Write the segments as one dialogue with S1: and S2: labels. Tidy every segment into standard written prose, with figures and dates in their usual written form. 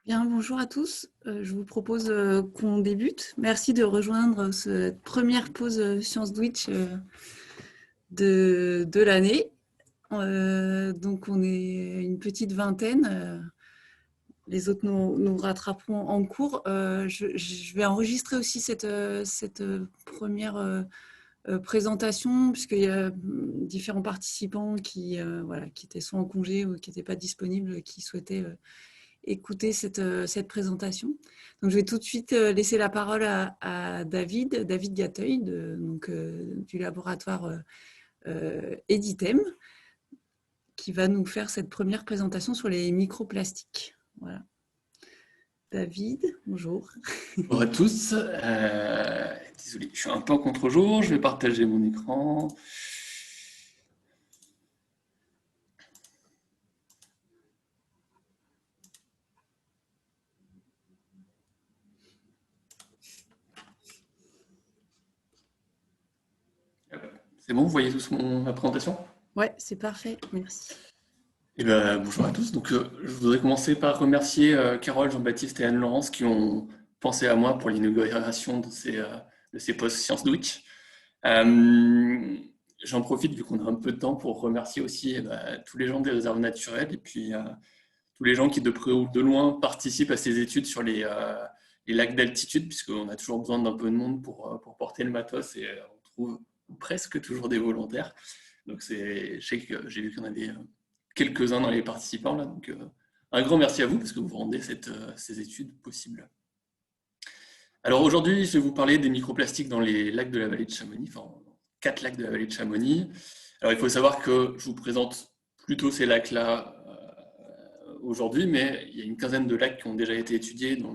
S1: Bien, bonjour à tous. Je vous propose qu'on débute. Merci de rejoindre cette première pause Science Twitch de l'année. Donc, on est une petite vingtaine. Les autres nous rattraperont en cours. Je vais enregistrer aussi cette première présentation, puisqu'il y a différents participants qui étaient soit en congé ou qui n'étaient pas disponibles, qui souhaitaient écouter cette présentation. Donc, je vais tout de suite laisser la parole à David Gateuil, du laboratoire Editem, qui va nous faire cette première présentation sur les microplastiques. Voilà. David, bonjour.
S2: Bonjour à tous. Désolé, je suis un peu en contre-jour. Je vais partager mon écran. C'est bon, vous voyez tous ma présentation?
S1: Ouais, c'est parfait, merci.
S2: Bonjour à tous. Donc, je voudrais commencer par remercier Carole, Jean-Baptiste et Anne-Laurence qui ont pensé à moi pour l'inauguration de ces posts Science Twitch. J'en profite, vu qu'on a un peu de temps, pour remercier aussi tous les gens des réserves naturelles et puis tous les gens qui, de près ou de loin, participent à ces études sur les lacs d'altitude, puisqu'on a toujours besoin d'un peu de monde pour porter le matos et on trouve presque toujours des volontaires. Donc, je sais que j'ai vu qu'il y en avait quelques-uns dans les participants là, donc un grand merci à vous parce que vous rendez ces études possibles. Alors aujourd'hui, je vais vous parler des microplastiques dans les lacs de la vallée de Chamonix, enfin 4 lacs de la vallée de Chamonix. Alors il faut savoir que je vous présente plutôt ces lacs-là aujourd'hui, mais il y a une quinzaine de lacs qui ont déjà été étudiés dans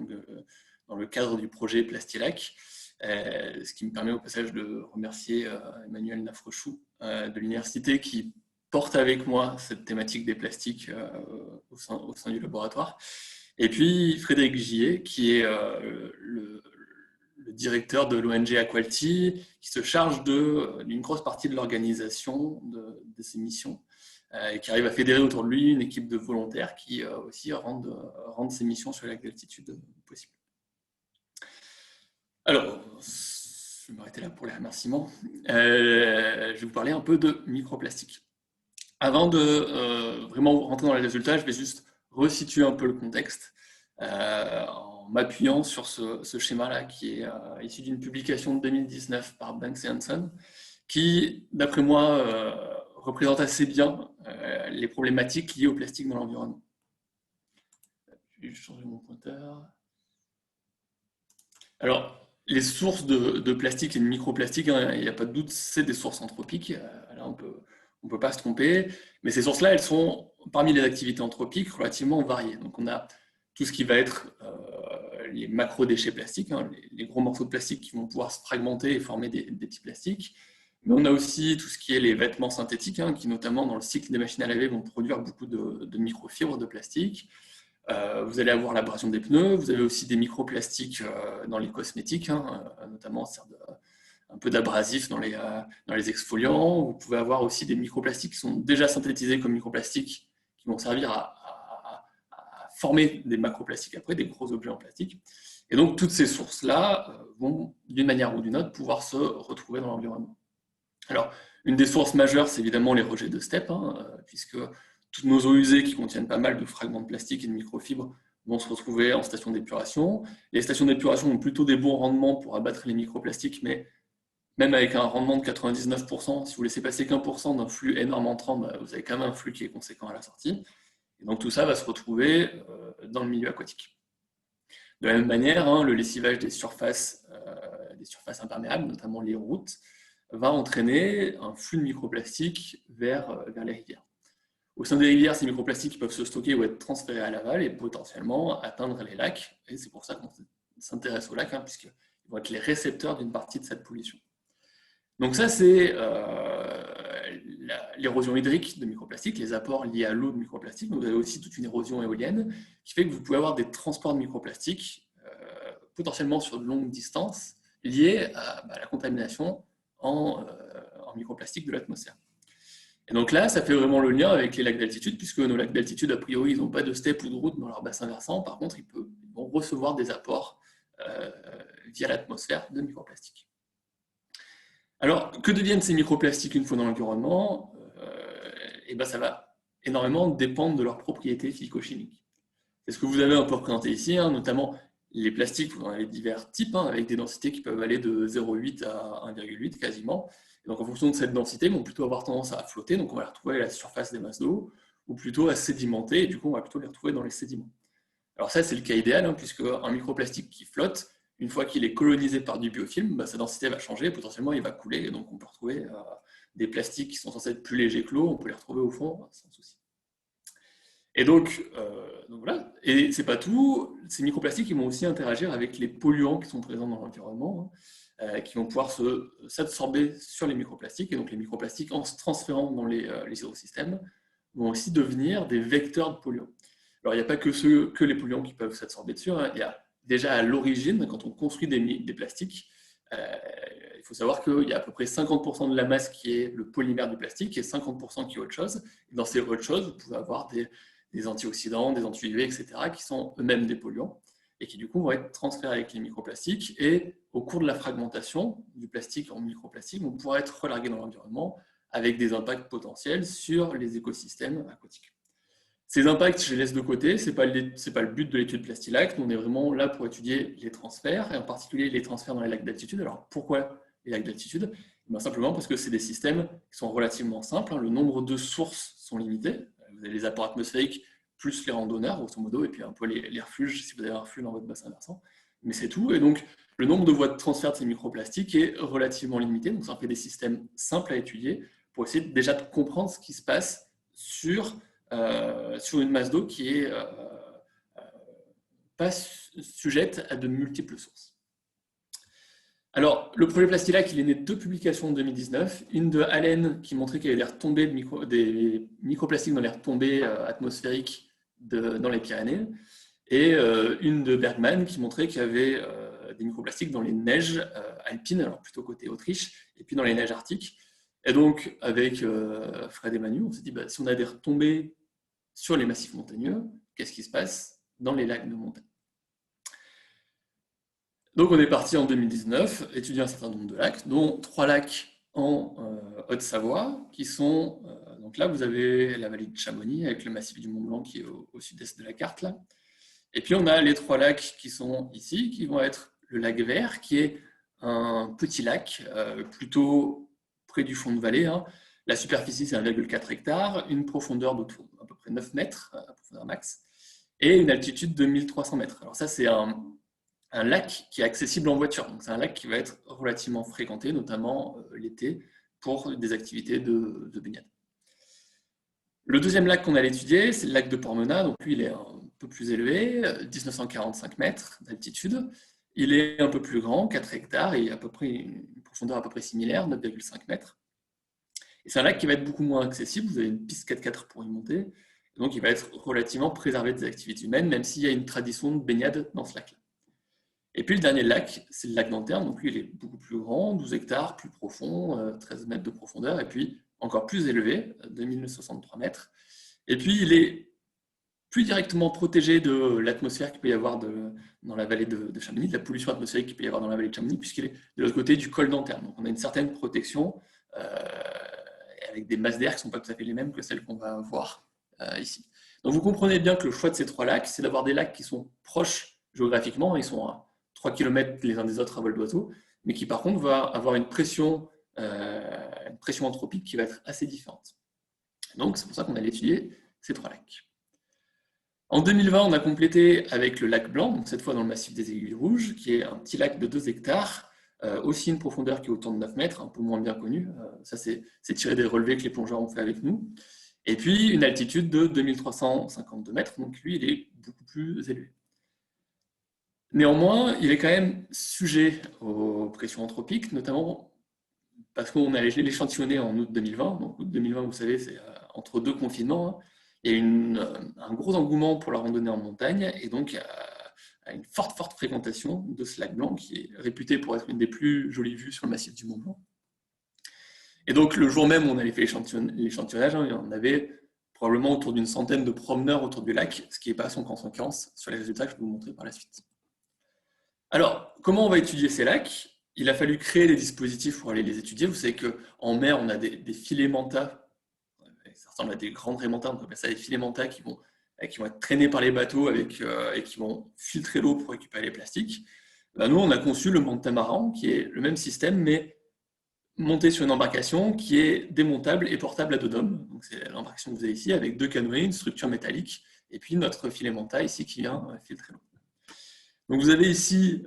S2: le cadre du projet Plastilac, ce qui me permet au passage de remercier Emmanuel Nafrechou de l'université qui porte avec moi cette thématique des plastiques au sein du laboratoire. Et puis Frédéric Gillet, qui est le directeur de l'ONG Aqualti, qui se charge d'une grosse partie de l'organisation de ces missions, et qui arrive à fédérer autour de lui une équipe de volontaires qui aussi rendent ces missions sur les lacs d'altitude possibles. Alors, je vais m'arrêter là pour les remerciements. Je vais vous parler un peu de microplastique. Avant de vraiment rentrer dans les résultats, je vais juste resituer un peu le contexte en m'appuyant sur ce schéma-là qui est issu d'une publication de 2019 par Banks et Hanson, qui, d'après moi, représente assez bien les problématiques liées au plastique dans l'environnement. Je vais changer mon pointeur. Alors, les sources de plastique et de microplastique, il n'y a pas de doute, c'est des sources anthropiques. Là, on peut pas se tromper, mais ces sources-là, elles sont parmi les activités anthropiques relativement variées. Donc, on a tout ce qui va être les macro-déchets plastiques, les gros morceaux de plastique qui vont pouvoir se fragmenter et former des petits plastiques. Mais on a aussi tout ce qui est les vêtements synthétiques, qui notamment dans le cycle des machines à laver vont produire beaucoup de microfibres de plastique. Vous allez avoir l'abrasion des pneus, vous avez aussi des microplastiques dans les cosmétiques, notamment un peu d'abrasif dans les exfoliants. Vous pouvez avoir aussi des microplastiques qui sont déjà synthétisés comme microplastiques, qui vont servir à former des macroplastiques après, des gros objets en plastique. Et donc, toutes ces sources-là vont, d'une manière ou d'une autre, pouvoir se retrouver dans l'environnement. Alors, une des sources majeures, c'est évidemment les rejets de steppe, puisque toutes nos eaux usées qui contiennent pas mal de fragments de plastique et de microfibres vont se retrouver en station d'épuration. Les stations d'épuration ont plutôt des bons rendements pour abattre les microplastiques, mais même avec un rendement de 99%, si vous laissez passer qu'1% d'un flux énorme entrant, vous avez quand même un flux qui est conséquent à la sortie. Et donc tout ça va se retrouver dans le milieu aquatique. De la même manière, le lessivage des surfaces imperméables, notamment les routes, va entraîner un flux de microplastiques vers les rivières. Au sein des rivières, ces microplastiques peuvent se stocker ou être transférés à l'aval et potentiellement atteindre les lacs. Et c'est pour ça qu'on s'intéresse aux lacs, puisqu'ils vont être les récepteurs d'une partie de cette pollution. Donc ça, c'est l'érosion hydrique de microplastiques, les apports liés à l'eau de microplastiques. Donc vous avez aussi toute une érosion éolienne qui fait que vous pouvez avoir des transports de microplastiques potentiellement sur de longues distances liés à la contamination en microplastiques de l'atmosphère. Et donc là, ça fait vraiment le lien avec les lacs d'altitude, puisque nos lacs d'altitude, a priori, ils n'ont pas de steppe ou de route dans leur bassin versant. Par contre, il peut recevoir des apports via l'atmosphère de microplastiques. Alors, que deviennent ces microplastiques une fois dans l'environnement? Et ben, ça va énormément dépendre de leurs propriétés physico-chimiques. C'est ce que vous avez un peu représenté ici, hein, notamment les plastiques, vous en avez divers types, hein, avec des densités qui peuvent aller de 0,8 à 1,8 quasiment. Et donc, en fonction de cette densité, ils vont plutôt avoir tendance à flotter, donc on va les retrouver à la surface des masses d'eau, ou plutôt à sédimenter, et du coup, on va plutôt les retrouver dans les sédiments. Alors ça, c'est le cas idéal, hein, puisque un microplastique qui flotte, une fois qu'il est colonisé par du biofilm, bah, sa densité va changer, potentiellement il va couler, et donc on peut retrouver des plastiques qui sont censés être plus légers que l'eau, on peut les retrouver au fond sans souci. Et donc voilà, et c'est pas tout, ces microplastiques ils vont aussi interagir avec les polluants qui sont présents dans l'environnement, hein, qui vont pouvoir s'absorber sur les microplastiques, et donc les microplastiques, en se transférant dans les hydrosystèmes, vont aussi devenir des vecteurs de polluants. Alors il n'y a pas que les polluants qui peuvent s'absorber dessus, hein. Il y a déjà à l'origine, quand on construit des plastiques, il faut savoir qu'il y a à peu près 50% de la masse qui est le polymère du plastique et 50% qui est autre chose. Et dans ces autres choses, vous pouvez avoir des antioxydants, des anti-UV, etc., qui sont eux-mêmes des polluants et qui du coup vont être transférés avec les microplastiques. Et au cours de la fragmentation du plastique en microplastiques, vont pouvoir être relargués dans l'environnement avec des impacts potentiels sur les écosystèmes aquatiques. Ces impacts, je les laisse de côté, ce n'est pas le but de l'étude Plastilac. Nous, on est vraiment là pour étudier les transferts, et en particulier les transferts dans les lacs d'altitude. Alors, pourquoi les lacs d'altitude? Simplement parce que c'est des systèmes qui sont relativement simples. Le nombre de sources sont limités. Vous avez les apports atmosphériques, plus les randonneurs, grosso modo, et puis un peu les refuges, si vous avez un refuge dans votre bassin versant. Mais c'est tout. Et donc, le nombre de voies de transfert de ces microplastiques est relativement limité. Donc, ça fait des systèmes simples à étudier pour essayer déjà de comprendre ce qui se passe sur une masse d'eau qui est pas sujette à de multiples sources. Alors, le projet Plastilac, il est né de 2 publications en 2019. Une de Allen qui montrait qu'il y avait des retombées des microplastiques dans les retombées atmosphériques dans les Pyrénées, et une de Bergman qui montrait qu'il y avait des microplastiques dans les neiges alpines, alors plutôt côté Autriche, et puis dans les neiges arctiques. Et donc, avec Fred et Manu, on s'est dit, si on a des retombées sur les massifs montagneux, qu'est-ce qui se passe dans les lacs de montagne? Donc on est parti en 2019 étudier un certain nombre de lacs, dont 3 lacs en Haute-Savoie, qui sont, donc là vous avez la vallée de Chamonix avec le massif du Mont-Blanc qui est au sud-est de la carte là. Et puis on a les 3 lacs qui sont ici, qui vont être le lac Vert, qui est un petit lac plutôt près du fond de vallée, hein. La superficie, c'est 1,4 hectare, une profondeur d'à peu près 9 mètres, à profondeur max, et une altitude de 1300 mètres. Alors ça, c'est un lac qui est accessible en voiture. Donc c'est un lac qui va être relativement fréquenté, notamment l'été, pour des activités de baignade. Le deuxième lac qu'on allait étudier, c'est le lac de Pormena. Donc lui, il est un peu plus élevé, 1945 mètres d'altitude. Il est un peu plus grand, 4 hectares, et à peu près une profondeur à peu près similaire, 9,5 mètres. Et c'est un lac qui va être beaucoup moins accessible, vous avez une piste 4x4 pour y monter, donc il va être relativement préservé des activités humaines, même s'il y a une tradition de baignade dans ce lac-là. Et puis le dernier lac, c'est le lac d'Anterne, donc lui il est beaucoup plus grand, 12 hectares, plus profond, 13 mètres de profondeur, et puis encore plus élevé, 2963 mètres. Et puis il est plus directement protégé de l'atmosphère qu'il peut y avoir dans la vallée de Chamonix, de la pollution atmosphérique qu'il peut y avoir dans la vallée de Chamonix, puisqu'il est de l'autre côté du col d'Anterne. Donc on a une certaine protection, avec des masses d'air qui ne sont pas tout à fait les mêmes que celles qu'on va voir ici. Donc vous comprenez bien que le choix de ces 3 lacs, c'est d'avoir des lacs qui sont proches géographiquement, ils sont à 3 km les uns des autres à vol d'oiseau, mais qui par contre va avoir une pression anthropique qui va être assez différente. Donc c'est pour ça qu'on allait étudier ces 3 lacs. En 2020, on a complété avec le lac Blanc, donc cette fois dans le massif des Aiguilles Rouges, qui est un petit lac de 2 hectares, aussi une profondeur qui est autour de 9 mètres, un peu moins bien connue. Ça, c'est tiré des relevés que les plongeurs ont fait avec nous. Et puis, une altitude de 2352 mètres, donc lui, il est beaucoup plus élevé. Néanmoins, il est quand même sujet aux pressions anthropiques, notamment parce qu'on a l'échantillonné en août 2020. Donc, août 2020, vous savez, c'est entre 2 confinements, hein. Il y a un gros engouement pour la randonnée en montagne, et donc une forte fréquentation de ce lac Blanc, qui est réputé pour être une des plus jolies vues sur le massif du Mont-Blanc. Et donc, le jour même où on avait fait l'échantillonnage, on avait probablement autour d'une centaine de promeneurs autour du lac, ce qui n'est pas sans conséquence sur les résultats que je vais vous montrer par la suite. Alors, comment on va étudier ces lacs? Il a fallu créer des dispositifs pour aller les étudier. Vous savez qu'en mer, on a des filets manta, ça ressemble à des grandes raies manta, on appelle ça des filets manta qui vont être traînés par les bateaux et qui vont filtrer l'eau pour récupérer les plastiques. Ben, nous, on a conçu le Manta-Maran, qui est le même système, mais monté sur une embarcation qui est démontable et portable à dos d'homme. C'est l'embarcation que vous avez ici, avec 2 canoës, une structure métallique, et puis notre filet manta ici qui vient filtrer l'eau. Donc vous avez ici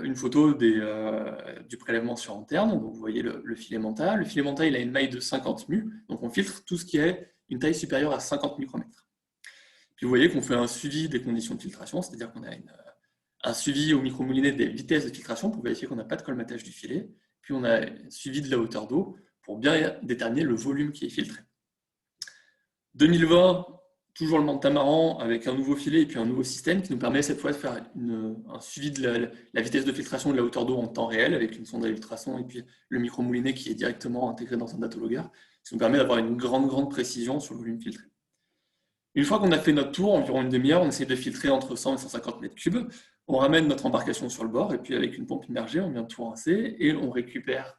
S2: une photo du prélèvement sur antenne. Donc vous voyez le filet manta. Le filet manta, il a une maille de 50 mu, donc on filtre tout ce qui est une taille supérieure à 50 micromètres. Puis vous voyez qu'on fait un suivi des conditions de filtration, c'est-à-dire qu'on a un suivi au micromoulinet des vitesses de filtration pour vérifier qu'on n'a pas de colmatage du filet. Puis on a un suivi de la hauteur d'eau pour bien déterminer le volume qui est filtré. 2020, toujours le Manta-Maran avec un nouveau filet et puis un nouveau système qui nous permet cette fois de faire un suivi de la vitesse de filtration et de la hauteur d'eau en temps réel avec une sonde d'ultrason et puis le micromoulinet qui est directement intégré dans un datalogueur, ce qui nous permet d'avoir une grande précision sur le volume filtré. Une fois qu'on a fait notre tour, environ une demi-heure, on essaie de filtrer entre 100 et 150 mètres cubes. On ramène notre embarcation sur le bord et puis avec une pompe immergée, on vient tout rincer et on récupère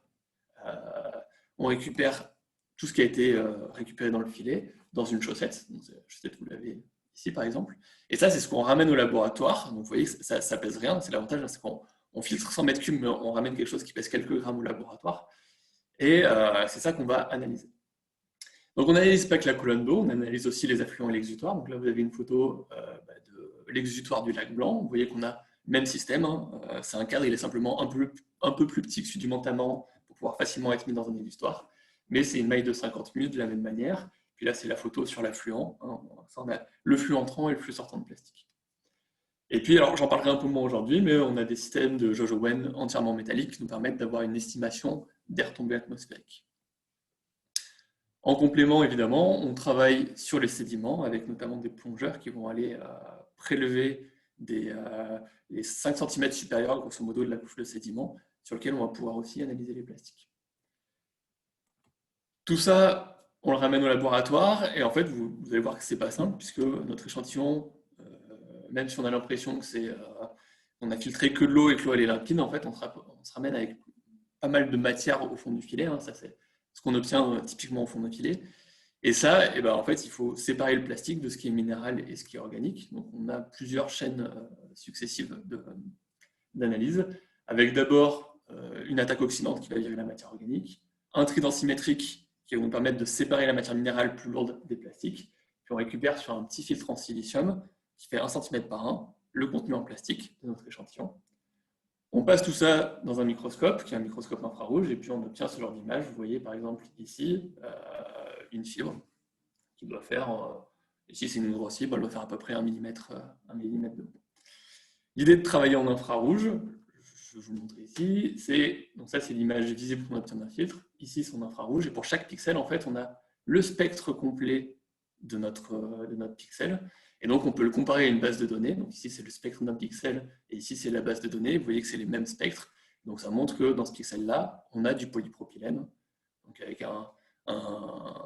S2: tout ce qui a été récupéré dans le filet dans une chaussette. Donc, chaussette, vous l'avez ici par exemple. Et ça, c'est ce qu'on ramène au laboratoire. Donc vous voyez que ça ne pèse rien. C'est l'avantage, c'est qu'on filtre 100 mètres cubes, mais on ramène quelque chose qui pèse quelques grammes au laboratoire. Et c'est ça qu'on va analyser. Donc on n'analyse pas que la colonne d'eau, on analyse aussi les affluents et l'exutoire. Donc là, vous avez une photo de l'exutoire du lac Blanc. Vous voyez qu'on a le même système. C'est un cadre, il est simplement un peu plus petit que celui du Manta-Maran pour pouvoir facilement être mis dans un exutoire. Mais c'est une maille de 50 mu de la même manière. Puis là, c'est la photo sur l'affluent. On a le flux entrant et le flux sortant de plastique. Et puis, alors j'en parlerai un peu moins aujourd'hui, mais on a des systèmes de jauge Owen entièrement métalliques qui nous permettent d'avoir une estimation d'air tombé atmosphérique. En complément, évidemment, on travaille sur les sédiments avec notamment des plongeurs qui vont aller prélever les 5 cm supérieurs, grosso modo, de la couche de sédiments, sur lequel on va pouvoir aussi analyser les plastiques. Tout ça, on le ramène au laboratoire, et en fait, vous allez voir que ce n'est pas simple, puisque notre échantillon, même si on a l'impression que on a filtré que de l'eau et que l'eau est limpide, en fait, on se ramène avec pas mal de matière au fond du filet. Ça, c'est ce qu'on obtient typiquement au fond d'un filet. Et ça, en fait, il faut séparer le plastique de ce qui est minéral et ce qui est organique. Donc, on a plusieurs chaînes successives d'analyse, avec d'abord une attaque oxydante qui va virer la matière organique, un trident symétrique qui va nous permettre de séparer la matière minérale plus lourde des plastiques, puis on récupère sur un petit filtre en silicium qui fait 1 cm par 1 le contenu en plastique de notre échantillon. On passe tout ça dans un microscope, qui est un microscope infrarouge, et puis on obtient ce genre d'image. Vous voyez par exemple ici une fibre qui doit faire, ici c'est une grosse fibre, elle doit faire à peu près 1 millimètre de haut. L'idée de travailler en infrarouge, je vais vous montrer ici, donc ça c'est l'image visible qu'on obtient d'un filtre, ici c'est en infrarouge, et pour chaque pixel, en fait, on a le spectre complet de notre pixel. Et donc, on peut le comparer à une base de données. Donc, ici, c'est le spectre d'un pixel et ici, c'est la base de données. Vous voyez que c'est les mêmes spectres. Donc, ça montre que dans ce pixel-là, on a du polypropylène, donc avec un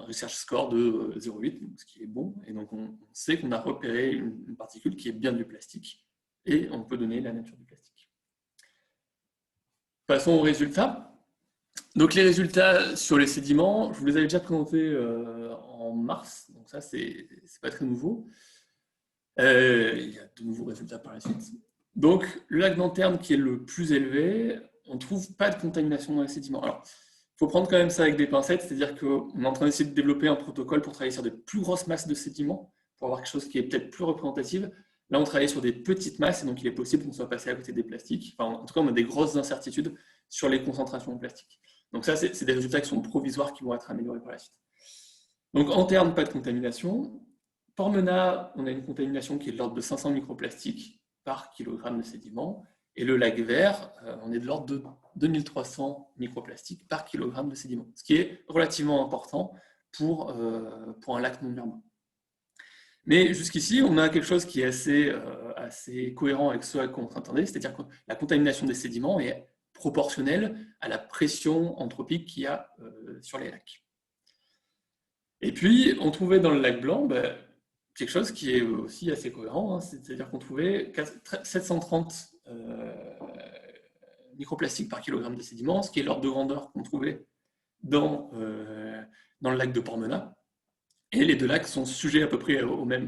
S2: research score de 0,8, ce qui est bon. Et donc, on sait qu'on a repéré une particule qui est bien du plastique et on peut donner la nature du plastique. Passons aux résultats. Donc, les résultats sur les sédiments, je vous les avais déjà présentés en mars. Donc, ça, c'est pas très nouveau. Il y a de nouveaux résultats par la suite. Donc, le lac d'Anterne qui est le plus élevé, on ne trouve pas de contamination dans les sédiments. Alors, il faut prendre quand même ça avec des pincettes, c'est-à-dire qu'on est en train d'essayer de développer un protocole pour travailler sur des plus grosses masses de sédiments, pour avoir quelque chose qui est peut-être plus représentatif. Là, on travaille sur des petites masses, et donc il est possible qu'on soit passé à côté des plastiques. Enfin, en tout cas, on a des grosses incertitudes sur les concentrations de plastique. Donc ça, c'est des résultats qui sont provisoires, qui vont être améliorés par la suite. Donc, Anterne, pas de contamination. Pormena, on a une contamination qui est de l'ordre de 500 microplastiques par kilogramme de sédiment. Et le lac Vert, on est de l'ordre de 2300 microplastiques par kilogramme de sédiment, ce qui est relativement important pour un lac non urbain. Mais jusqu'ici, on a quelque chose qui est assez cohérent avec ce à quoi on s'attendait, c'est-à-dire que la contamination des sédiments est proportionnelle à la pression anthropique qu'il y a sur les lacs. Et puis, on trouvait dans le lac Blanc quelque chose qui est aussi assez cohérent, hein, c'est-à-dire qu'on trouvait 730 microplastiques par kilogramme de sédiments, ce qui est l'ordre de grandeur qu'on trouvait dans le lac de Pormena. Et les deux lacs sont sujets à peu près au même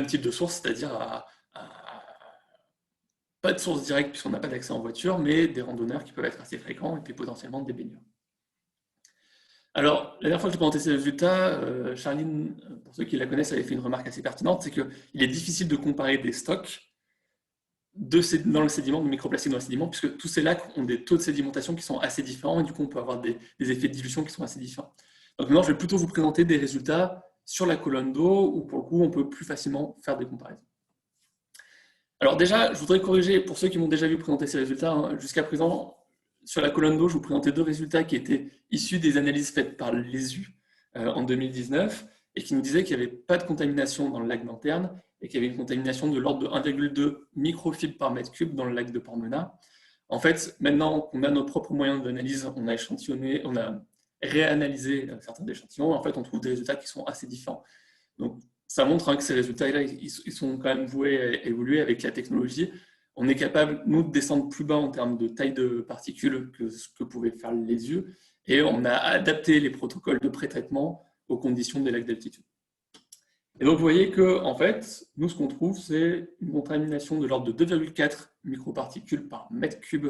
S2: type de source, c'est-à-dire pas de source directe puisqu'on n'a pas d'accès en voiture, mais des randonneurs qui peuvent être assez fréquents et puis potentiellement des baigneurs. Alors, la dernière fois que j'ai présenté ces résultats, Charline, pour ceux qui la connaissent, avait fait une remarque assez pertinente, c'est qu'il est difficile de comparer des stocks dans le sédiment, de microplastiques dans le sédiment, puisque tous ces lacs ont des taux de sédimentation qui sont assez différents et du coup, on peut avoir des effets de dilution qui sont assez différents. Donc maintenant, je vais plutôt vous présenter des résultats sur la colonne d'eau où, pour le coup, on peut plus facilement faire des comparaisons. Alors déjà, je voudrais corriger, pour ceux qui m'ont déjà vu présenter ces résultats, hein, jusqu'à présent, sur la colonne d'eau, je vous présentais deux résultats qui étaient issus des analyses faites par l'ESU en 2019 et qui nous disaient qu'il n'y avait pas de contamination dans le lac d'Anterne et qu'il y avait une contamination de l'ordre de 1,2 microfibres par mètre cube dans le lac de Pormena. En fait, maintenant qu'on a nos propres moyens d'analyse, on a échantillonné, on a réanalysé certains échantillons, en fait, on trouve des résultats qui sont assez différents. Donc, ça montre que ces résultats-là, ils sont quand même voués à évoluer avec la technologie. On est capable, nous, de descendre plus bas en termes de taille de particules que ce que pouvaient faire les yeux, et on a adapté les protocoles de pré-traitement aux conditions des lacs d'altitude. Et donc, vous voyez que, en fait, nous, ce qu'on trouve, c'est une contamination de l'ordre de 2,4 microparticules par mètre cube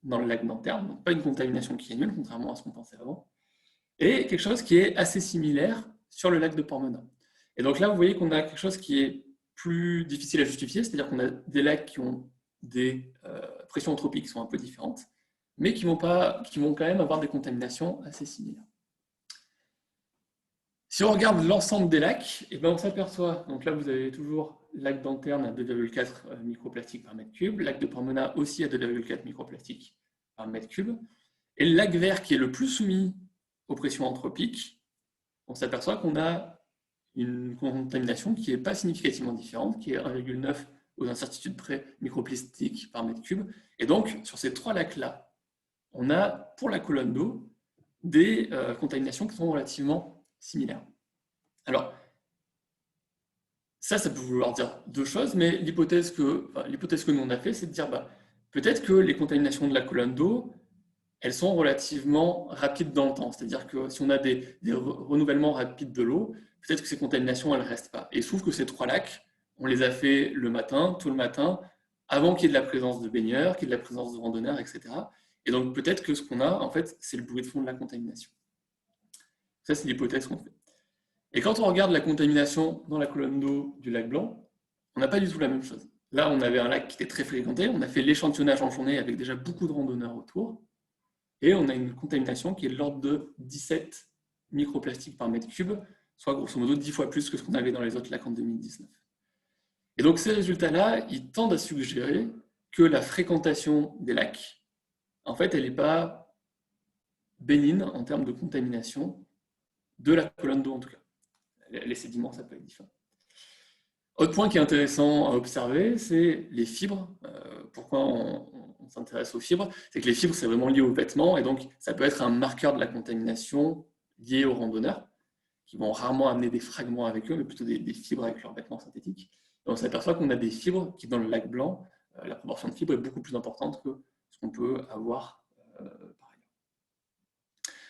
S2: dans le lac d'Anterne, donc pas une contamination qui est nulle, contrairement à ce qu'on pensait avant, et quelque chose qui est assez similaire sur le lac de Pormena. Et donc là, vous voyez qu'on a quelque chose qui est plus difficile à justifier, c'est-à-dire qu'on a des lacs qui ont des pressions anthropiques qui sont un peu différentes, mais qui vont quand même avoir des contaminations assez similaires. Si on regarde l'ensemble des lacs, et on s'aperçoit, donc là vous avez toujours lac d'Anterne à 2,4 microplastiques par mètre cube, lac de Pormena aussi à 2,4 microplastiques par mètre cube, et le lac Vert qui est le plus soumis aux pressions anthropiques, on s'aperçoit qu'on a une contamination qui n'est pas significativement différente, qui est 1,9 aux incertitudes près microplastiques par mètre cube. Et donc, sur ces trois lacs-là, on a, pour la colonne d'eau, des contaminations qui sont relativement similaires. Alors, ça peut vouloir dire deux choses, mais l'hypothèse que nous on a fait, c'est de dire peut-être que les contaminations de la colonne d'eau, elles sont relativement rapides dans le temps. C'est-à-dire que si on a des renouvellements rapides de l'eau, peut-être que ces contaminations, elles ne restent pas. Et il se trouve que ces trois lacs, on les a fait le matin, tôt le matin, avant qu'il y ait de la présence de baigneurs, qu'il y ait de la présence de randonneurs, etc. Et donc peut-être que ce qu'on a, en fait, c'est le bruit de fond de la contamination. Ça, c'est l'hypothèse qu'on fait. Et quand on regarde la contamination dans la colonne d'eau du lac Blanc, on n'a pas du tout la même chose. Là, on avait un lac qui était très fréquenté, on a fait l'échantillonnage en journée avec déjà beaucoup de randonneurs autour, et on a une contamination qui est de l'ordre de 17 microplastiques par mètre cube, soit grosso modo 10 fois plus que ce qu'on avait dans les autres lacs en 2019. Et donc ces résultats-là, ils tendent à suggérer que la fréquentation des lacs, en fait, elle n'est pas bénigne en termes de contamination de la colonne d'eau en tout cas. Les sédiments, ça peut être différent. Autre point qui est intéressant à observer, c'est les fibres. Pourquoi on s'intéresse aux fibres? C'est que les fibres, c'est vraiment lié aux vêtements, et donc ça peut être un marqueur de la contamination lié aux randonneurs, qui vont rarement amener des fragments avec eux, mais plutôt des fibres avec leurs vêtements synthétiques. Et on s'aperçoit qu'on a des fibres qui, dans le lac Blanc, la proportion de fibres est beaucoup plus importante que ce qu'on peut avoir par ailleurs.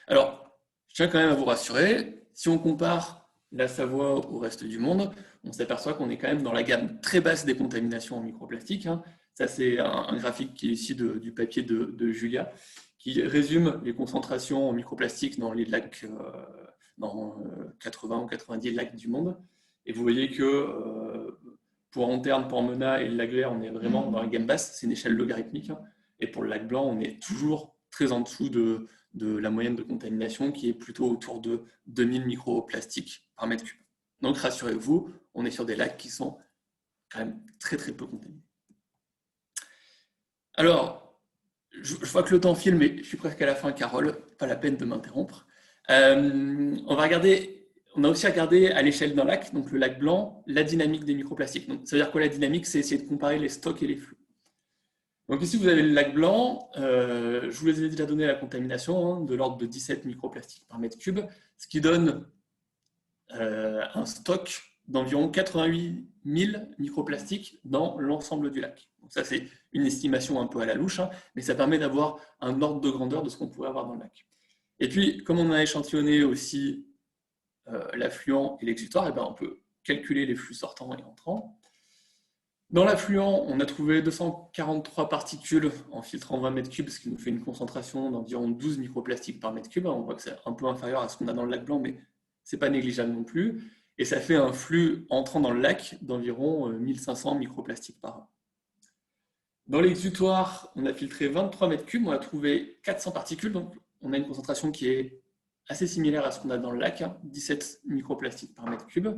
S2: Alors, je tiens quand même à vous rassurer, si on compare la Savoie au reste du monde, on s'aperçoit qu'on est quand même dans la gamme très basse des contaminations en microplastique. Ça, c'est un graphique qui est ici du papier de Julia, qui résume les concentrations en microplastique dans les lacs, dans 80 ou 90 lacs du monde. Et vous voyez que pour Anterne, Pormena et le lac Vert, on est vraiment dans la gamme basse, c'est une échelle logarithmique. Et pour le lac Blanc, on est toujours très en dessous de la moyenne de contamination qui est plutôt autour de 2000 microplastiques par mètre cube. Donc rassurez-vous, on est sur des lacs qui sont quand même très très peu contaminés. Alors, je vois que le temps file, mais je suis presque à la fin, Carole, pas la peine de m'interrompre. On a aussi regardé à l'échelle d'un lac, donc le lac Blanc, la dynamique des microplastiques. Donc, ça veut dire quoi la dynamique? C'est essayer de comparer les stocks et les flux. Donc ici, vous avez le lac Blanc. Je vous ai déjà donné la contamination de l'ordre de 17 microplastiques par mètre cube. ce qui donne un stock d'environ 88 000 microplastiques dans l'ensemble du lac. Donc ça, c'est une estimation un peu à la louche, hein, mais ça permet d'avoir un ordre de grandeur de ce qu'on pourrait avoir dans le lac. Et puis, comme on a échantillonné aussi l'affluent et l'exutoire, eh ben, on peut calculer les flux sortants et entrants. Dans l'affluent, on a trouvé 243 particules en filtrant 20 mètres cubes, ce qui nous fait une concentration d'environ 12 microplastiques par mètre cube. On voit que c'est un peu inférieur à ce qu'on a dans le lac Blanc, mais ce n'est pas négligeable non plus. Et ça fait un flux entrant dans le lac d'environ 1500 microplastiques par an. Dans l'exutoire, on a filtré 23 mètres cubes, on a trouvé 400 particules, donc on a une concentration qui est assez similaire à ce qu'on a dans le lac, 17 microplastiques par mètre cube.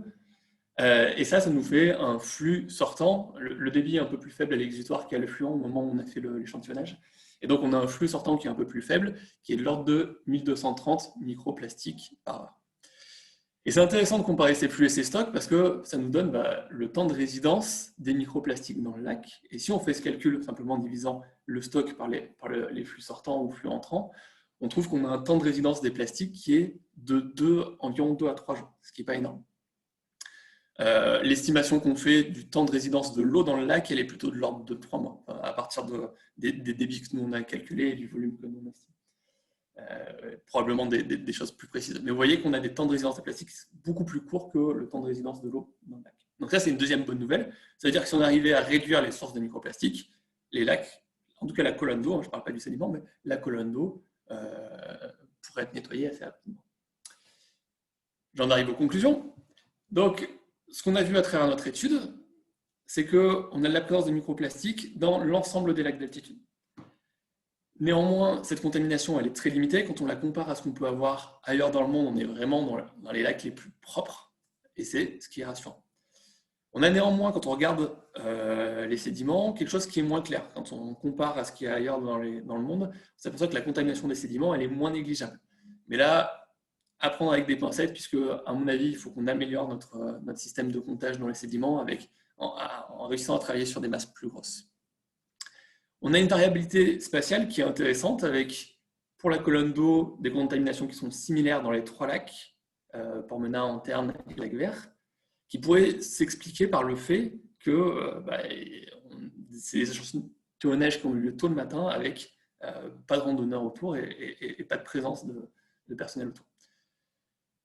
S2: Et ça nous fait un flux sortant. Le débit est un peu plus faible à l'exutoire qu'à l'affluent au moment où on a fait l'échantillonnage. Et donc, on a un flux sortant qui est un peu plus faible, qui est de l'ordre de 1230 microplastiques par heure. Et c'est intéressant de comparer ces flux et ces stocks parce que ça nous donne le temps de résidence des microplastiques dans le lac. Et si on fait ce calcul simplement en divisant le stock par les flux sortants ou flux entrants, on trouve qu'on a un temps de résidence des plastiques qui est de environ 2 à 3 jours, ce qui n'est pas énorme. L'estimation qu'on fait du temps de résidence de l'eau dans le lac, elle est plutôt de l'ordre de 3 mois, à partir des débits que nous on a calculés et du volume que nous on estime. Probablement des choses plus précises. Mais vous voyez qu'on a des temps de résidence des plastiques beaucoup plus courts que le temps de résidence de l'eau dans le lac. Donc ça, c'est une deuxième bonne nouvelle. Ça veut dire que si on arrivait à réduire les sources de microplastiques, les lacs, en tout cas la colonne d'eau, je ne parle pas du sédiment, mais la colonne d'eau pourrait être nettoyée assez rapidement. J'en arrive aux conclusions. Donc, ce qu'on a vu à travers notre étude, c'est qu'on a de la présence de microplastiques dans l'ensemble des lacs d'altitude. Néanmoins, cette contamination, elle est très limitée. Quand on la compare à ce qu'on peut avoir ailleurs dans le monde, on est vraiment dans les lacs les plus propres, et c'est ce qui est rassurant. On a néanmoins, quand on regarde les sédiments, quelque chose qui est moins clair. Quand on compare à ce qu'il y a ailleurs dans le monde, on s'aperçoit que la contamination des sédiments, elle est moins négligeable. Mais là, à prendre avec des pincettes, puisque, à mon avis, il faut qu'on améliore notre système de comptage dans les sédiments en réussissant à travailler sur des masses plus grosses. On a une variabilité spatiale qui est intéressante, avec, pour la colonne d'eau, des contaminations qui sont similaires dans les 3 lacs, Port-Menat, Anterne et Lac-Vert, qui pourraient s'expliquer par le fait que c'est des échantillonnages qui ont eu lieu tôt le matin, avec pas de randonneurs autour et pas de présence de personnel autour.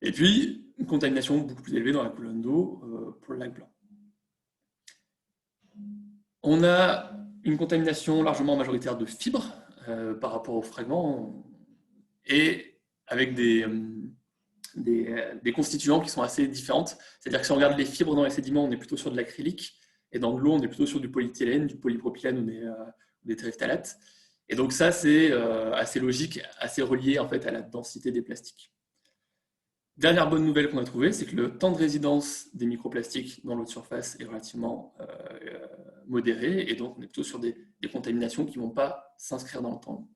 S2: Et puis, une contamination beaucoup plus élevée dans la colonne d'eau pour le lac Blanc. On a une contamination largement majoritaire de fibres par rapport aux fragments et avec des constituants qui sont assez différentes. C'est-à-dire que si on regarde les fibres dans les sédiments, on est plutôt sur de l'acrylique, et dans l'eau, on est plutôt sur du polyéthylène, du polypropylène ou des téréphthalates. Et donc ça, c'est assez logique, assez relié en fait à la densité des plastiques. Dernière bonne nouvelle qu'on a trouvée, c'est que le temps de résidence des microplastiques dans l'eau de surface est relativement modéré, et donc on est plutôt sur des contaminations qui ne vont pas s'inscrire dans le temps.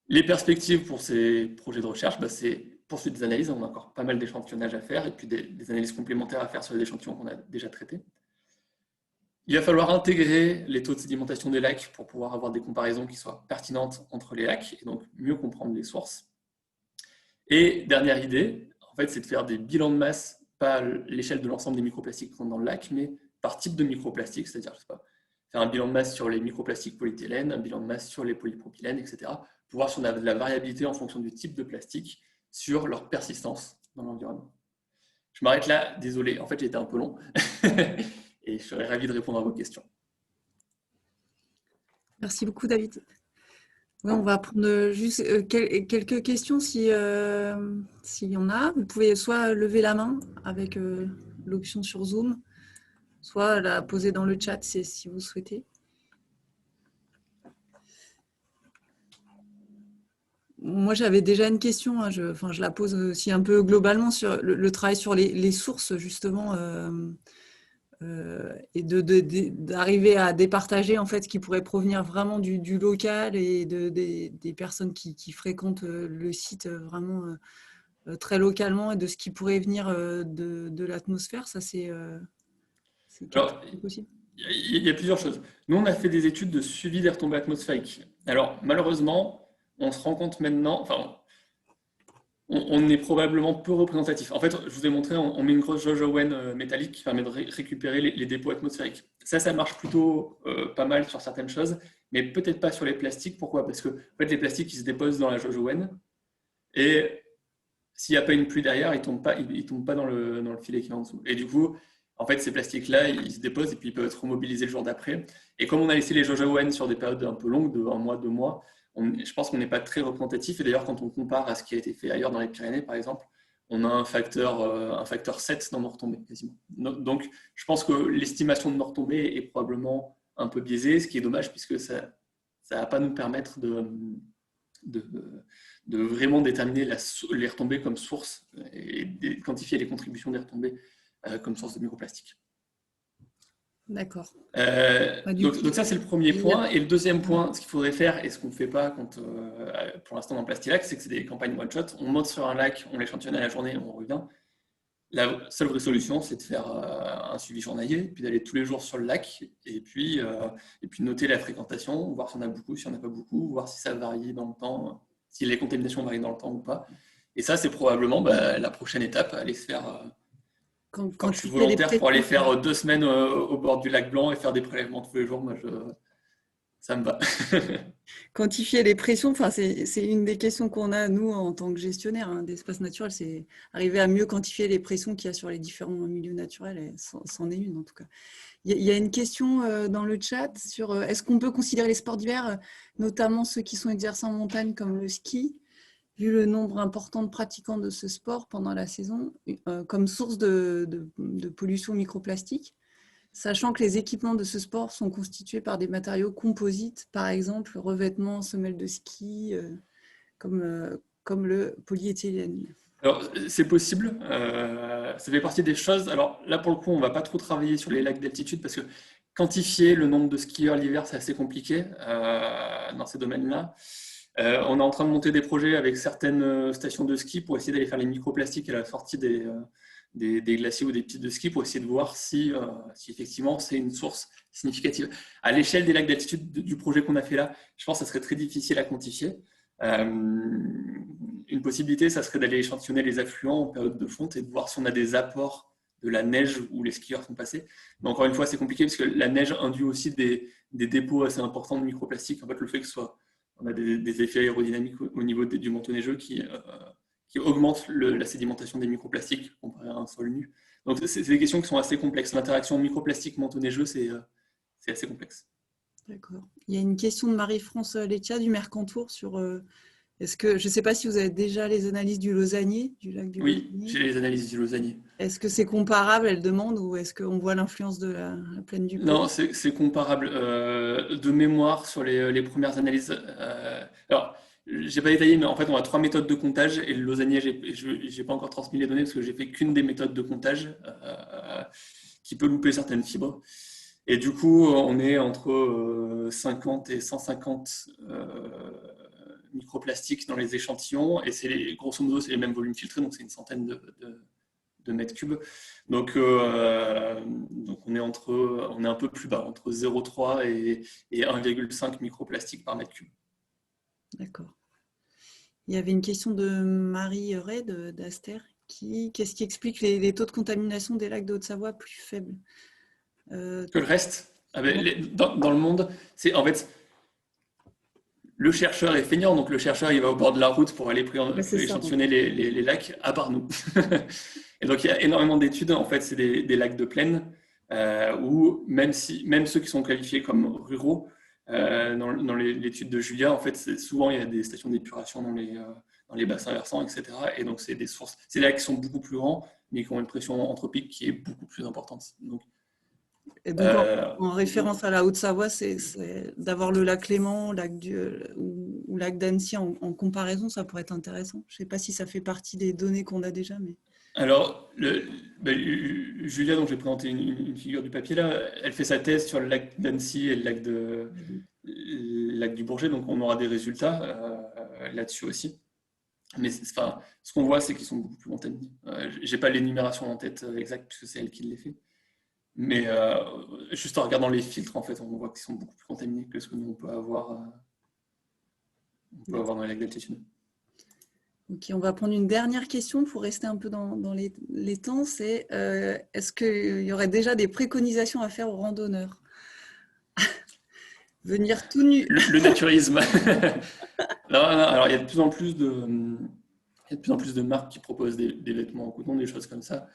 S2: Les perspectives pour ces projets de recherche, c'est poursuite des analyses. On a encore pas mal d'échantillonnage à faire, et puis des analyses complémentaires à faire sur les échantillons qu'on a déjà traités. Il va falloir intégrer les taux de sédimentation des lacs pour pouvoir avoir des comparaisons qui soient pertinentes entre les lacs, et donc mieux comprendre les sources. Et dernière idée, en fait, c'est de faire des bilans de masse, pas à l'échelle de l'ensemble des microplastiques qui sont dans le lac, mais par type de microplastique, c'est-à-dire, faire un bilan de masse sur les microplastiques polyéthylène, un bilan de masse sur les polypropylènes, etc., pour voir si on a de la variabilité en fonction du type de plastique sur leur persistance dans l'environnement. Je m'arrête là, désolé, en fait, j'ai été un peu long, et je serais ravi de répondre à vos questions.
S1: Merci beaucoup, David. Ouais, on va prendre juste quelques questions s'il y en a. Vous pouvez soit lever la main avec l'option sur Zoom, soit la poser dans le chat si vous souhaitez. Moi, j'avais déjà une question, hein, je la pose aussi un peu globalement sur le travail sur les sources, justement, et d'arriver à départager en fait ce qui pourrait provenir vraiment du local et des personnes qui fréquentent le site vraiment très localement, et de ce qui pourrait venir de l'atmosphère. Ça, c'est possible.
S2: Il y a plusieurs choses. Nous, on a fait des études de suivi des retombées atmosphériques. Alors, malheureusement, on se rend compte maintenant, on est probablement peu représentatif. En fait, je vous ai montré, on met une grosse jauge Owen métallique qui permet de récupérer les dépôts atmosphériques. Ça marche plutôt pas mal sur certaines choses, mais peut-être pas sur les plastiques. Pourquoi? Parce que en fait, les plastiques, ils se déposent dans la jauge Owen, et s'il n'y a pas une pluie derrière, ils ne tombent pas dans le filet qui est en dessous. Et du coup, en fait, ces plastiques-là, ils se déposent et puis ils peuvent être remobilisés le jour d'après. Et comme on a laissé les jauges Owen sur des périodes un peu longues, de 1 mois, 2 mois, je pense qu'on n'est pas très représentatif. Et d'ailleurs, quand on compare à ce qui a été fait ailleurs dans les Pyrénées, par exemple, on a un facteur 7 dans nos retombées, quasiment. Donc, je pense que l'estimation de nos retombées est probablement un peu biaisée, ce qui est dommage puisque ça ne va pas nous permettre de, de vraiment déterminer les retombées comme source et de quantifier les contributions des retombées comme source de microplastiques.
S1: D'accord.
S2: Donc ça, c'est le premier point. Et le deuxième point, ce qu'il faudrait faire, et ce qu'on ne fait pas pour l'instant dans Plastilac, c'est que c'est des campagnes one-shot. On monte sur un lac, on l'échantillonne à la journée, on revient. La seule vraie solution, c'est de faire un suivi journalier, puis d'aller tous les jours sur le lac, et puis noter la fréquentation, voir s'il y en a beaucoup, s'il n'y en a pas beaucoup, voir si ça varie dans le temps, si les contaminations varient dans le temps ou pas. Et ça, c'est probablement la prochaine étape, aller se faire... Quand je suis volontaire pour aller faire 2 semaines au bord du lac Blanc et faire des prélèvements tous les jours, moi, ça me va.
S1: Quantifier les pressions, c'est une des questions qu'on a, nous, en tant que gestionnaire d'espaces naturels, c'est arriver à mieux quantifier les pressions qu'il y a sur les différents milieux naturels, et c'en est une en tout cas. Il y a une question dans le chat sur est-ce qu'on peut considérer les sports d'hiver, notamment ceux qui sont exercés en montagne comme le ski, vu le nombre important de pratiquants de ce sport pendant la saison, comme source de pollution microplastique, sachant que les équipements de ce sport sont constitués par des matériaux composites, par exemple revêtements, semelles de ski, comme le polyéthylène.
S2: Alors, c'est possible, ça fait partie des choses. Alors là, pour le coup, on ne va pas trop travailler sur les lacs d'altitude parce que quantifier le nombre de skieurs l'hiver, c'est assez compliqué dans ces domaines-là. On est en train de monter des projets avec certaines stations de ski pour essayer d'aller faire les microplastiques à la sortie des glaciers ou des pistes de ski pour essayer de voir si effectivement c'est une source significative. À l'échelle des lacs d'altitude du projet qu'on a fait là, je pense que ça serait très difficile à quantifier. Une possibilité, ça serait d'aller échantillonner les affluents en période de fonte et de voir si on a des apports de la neige où les skieurs sont passés. Mais encore une fois, c'est compliqué parce que la neige induit aussi des dépôts assez importants de microplastiques. En fait, le fait que on a des effets aérodynamiques au niveau du manteau neigeux qui augmentent la sédimentation des microplastiques comparé à un sol nu. Donc, c'est des questions qui sont assez complexes. L'interaction microplastique-manteau neigeux, c'est assez complexe.
S1: D'accord. Il y a une question de Marie-France Leccia du Mercantour sur est-ce que, je ne sais pas si vous avez déjà les analyses du Lausannier, du lac du Lausannier.
S2: Oui, j'ai les analyses du Lausannier.
S1: Est-ce que c'est comparable, elle demande, ou est-ce qu'on voit l'influence de la plaine du Pô?
S2: Non, c'est comparable. De mémoire, sur les premières analyses. Alors, j'ai pas détaillé, mais en fait, on a 3 méthodes de comptage. Et le Lausannier, j'ai pas encore transmis les données parce que j'ai fait qu'une des méthodes de comptage qui peut louper certaines fibres. Et du coup, on est entre 50 et 150 microplastiques dans les échantillons. Et grosso modo, c'est les mêmes volumes filtrés, donc c'est une centaine de mètres cubes. Donc on est un peu plus bas, entre 0,3 et 1,5 microplastiques par mètre cube.
S1: D'accord. Il y avait une question de Marie Ray d'Aster. Qu'est-ce qui explique les taux de contamination des lacs de Haute-Savoie plus faibles
S2: que le reste? Dans le monde, c'est en fait le chercheur est feignant, donc le chercheur il va au bord de la route pour aller échantillonner les lacs, à part nous. Et donc il y a énormément d'études, en fait c'est des lacs de plaine où même ceux qui sont qualifiés comme ruraux, dans l'étude de Julia, en fait souvent il y a des stations d'épuration dans les bassins versants, etc. Et donc c'est des sources, c'est des lacs qui sont beaucoup plus grands, mais qui ont une pression anthropique qui est beaucoup plus importante.
S1: Et donc, en référence à la Haute-Savoie, c'est d'avoir le lac Léman, ou lac d'Annecy en comparaison, ça pourrait être intéressant. Je ne sais pas si ça fait partie des données qu'on a déjà. Mais...
S2: Alors, Julia, dont j'ai présenté une figure du papier là, elle fait sa thèse sur le lac d'Annecy et le lac du Bourget, donc on aura des résultats là-dessus aussi. Mais ce qu'on voit, c'est qu'ils sont beaucoup plus contaminés. Je n'ai pas l'énumération en tête exacte, puisque c'est elle qui les fait. Mais juste en regardant les filtres, en fait, on voit qu'ils sont beaucoup plus contaminés que ce que nous on peut avoir dans les lacs d'altitude.
S1: Ok, on va prendre une dernière question pour rester un peu dans les temps. C'est est-ce qu'il y aurait déjà des préconisations à faire aux randonneurs? Venir tout nu.
S2: Le naturisme. Non, non, alors il y a de plus en plus de marques qui proposent des vêtements en coton, des choses comme ça,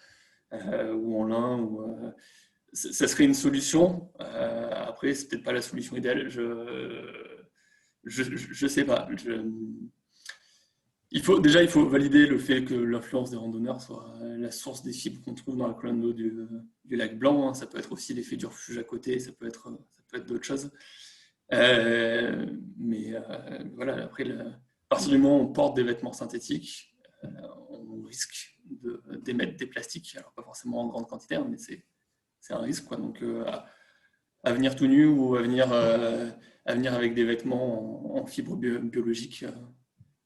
S2: ou en lin. Ça serait une solution. Après, c'est peut-être pas la solution idéale. Je sais pas. Il faut valider le fait que l'influence des randonneurs soit la source des fibres qu'on trouve dans la colonne d'eau du lac Blanc, hein. Ça peut être aussi l'effet du refuge à côté, ça peut être d'autres choses. Mais voilà, après, à partir du moment où on porte des vêtements synthétiques, on risque d'émettre des plastiques, alors pas forcément en grande quantité, hein, mais c'est un risque, quoi. Donc à venir tout nu ou à venir avec des vêtements en fibres biologiques,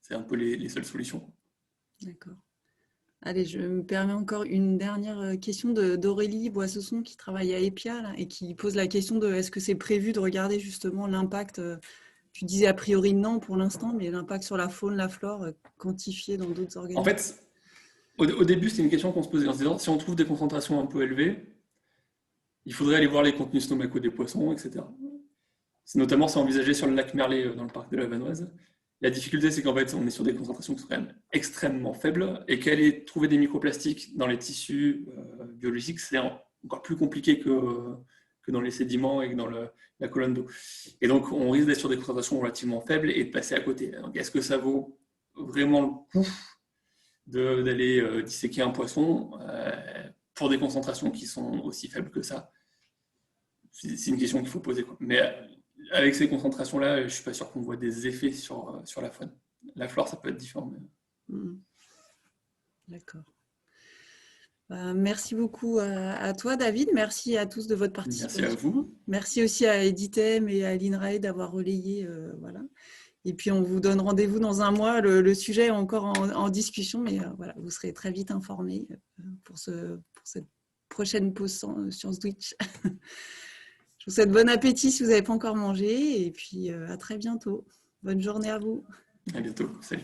S2: c'est un peu les seules solutions.
S1: D'accord. Allez, je me permets encore une dernière question d'Aurélie Boissesson qui travaille à EPIA là, et qui pose la question de est-ce que c'est prévu de regarder justement l'impact, tu disais a priori non pour l'instant, mais l'impact sur la faune, la flore, quantifié dans d'autres
S2: En
S1: organismes.
S2: fait, au début, c'est une question qu'on se posait en se disant si on trouve des concentrations un peu élevées, il faudrait aller voir les contenus stomacaux des poissons, etc. C'est notamment c'est envisagé sur le lac Merlet dans le parc de la Vanoise. La difficulté, c'est qu'en fait, on est sur des concentrations qui sont quand même extrêmement faibles et qu'aller trouver des microplastiques dans les tissus biologiques, c'est encore plus compliqué que dans les sédiments et que dans la colonne d'eau. Et donc, on risque d'être sur des concentrations relativement faibles et de passer à côté. Donc, est-ce que ça vaut vraiment le coup d'aller disséquer un poisson pour des concentrations qui sont aussi faibles que ça? C'est une question qu'il faut poser, quoi. Mais avec ces concentrations-là, je ne suis pas sûr qu'on voit des effets sur la faune. La flore, ça peut être différent. Mais...
S1: D'accord. Merci beaucoup à toi, David. Merci à tous de votre participation.
S2: Merci à vous.
S1: Merci aussi à Editem et à l'INRAE d'avoir relayé. Voilà. Et puis, on vous donne rendez-vous dans un mois. Le sujet est encore en discussion, mais voilà, vous serez très vite informés pour cette prochaine pause Science Twitch. Je vous souhaite bon appétit si vous n'avez pas encore mangé. Et puis, à très bientôt. Bonne journée à vous.
S2: À bientôt. Salut.